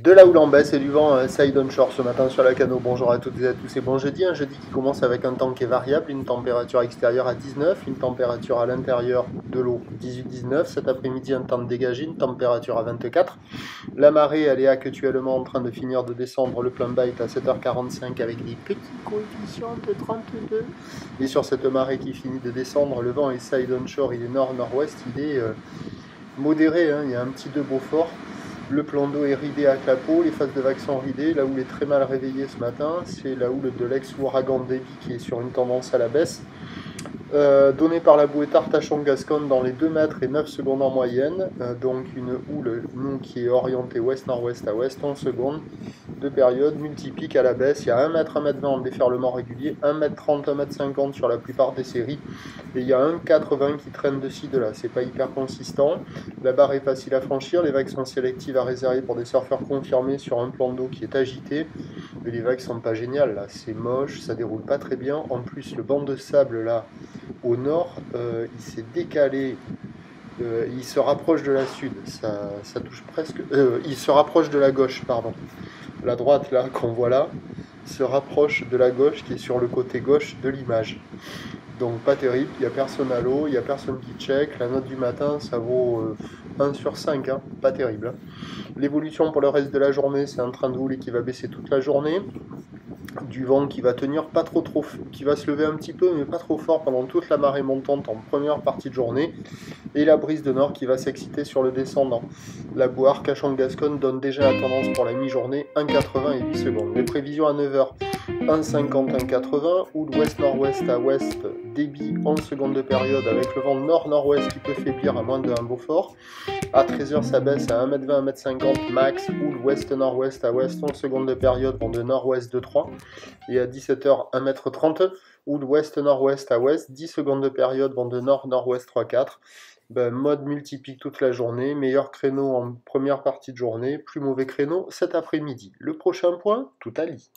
De la houle en baisse et du vent side onshore ce matin sur la Cano. Bonjour à toutes et à tous et bon jeudi. Un jeudi qui commence avec un temps qui est variable, une température extérieure à 19, une température à l'intérieur de l'eau 18-19. Cet après-midi, un temps dégagé, une température à 24. La marée, elle est actuellement en train de finir de descendre. Le plein bas est à 7h45 avec des petits coefficients de 32. Et sur cette marée qui finit de descendre, le vent est side onshore, il est nord-nord-ouest, il est modéré, hein, il y a un petit de Beaufort. Le plan d'eau est ridé à clapot, les phases de vagues sont ridées. La houle est très mal réveillée ce matin, c'est la houle de l'ex-ouragan Debby qui est sur une tendance à la baisse. Donnée par la bouée Artachon-Gascogne dans les 2 mètres et 9 secondes en moyenne, donc une houle qui est orientée ouest-nord-ouest à ouest en secondes, de période multiplique à la baisse. Il y a 1 mètre, 1 mètre 20 en déferlement régulier, 1 mètre 30, 1 mètre 50 sur la plupart des séries, et il y a 1,80 qui traîne de ci de là. C'est pas hyper consistant. La barre est facile à franchir, les vagues sont sélectives à réserver pour des surfeurs confirmés sur un plan d'eau qui est agité, mais les vagues sont pas géniales là, c'est moche, ça déroule pas très bien. En plus, le banc de sable là au nord, il s'est décalé, il se rapproche de la sud, ça touche presque, il se rapproche de la gauche, pardon. La droite là qu'on voit là se rapproche de la gauche qui est sur le côté gauche de l'image. Donc pas terrible, il n'y a personne à l'eau, il n'y a personne qui check. La note du matin, ça vaut 1 sur 5, hein, pas terrible. Hein. L'évolution pour le reste de la journée, c'est un train de houle qui va baisser toute la journée. Du vent qui va tenir pas trop, qui va se lever un petit peu, mais pas trop fort pendant toute la marée montante en première partie de journée. Et la brise de nord qui va s'exciter sur le descendant. La bouée Arcachon-Gascogne donne déjà la tendance pour la mi-journée, 1,80 et 8 secondes. Les prévisions à 9h, 1,50, 1,80, houle ouest-nord-ouest à ouest, débit 11 secondes de période avec le vent nord-nord-ouest qui peut faiblir à moins de 1 Beaufort. À 13h, ça baisse à 1m20, 1m50 max, houle ouest-nord-ouest à ouest, 11 secondes de période, vent de nord-ouest de 3. Et à 17h, 1m30, houle ouest-nord-ouest à ouest, 10 secondes de période, vent de nord-nord-ouest 3-4. Mode multiplique toute la journée, meilleur créneau en première partie de journée, plus mauvais créneau cet après-midi. Le prochain point, tout à lit.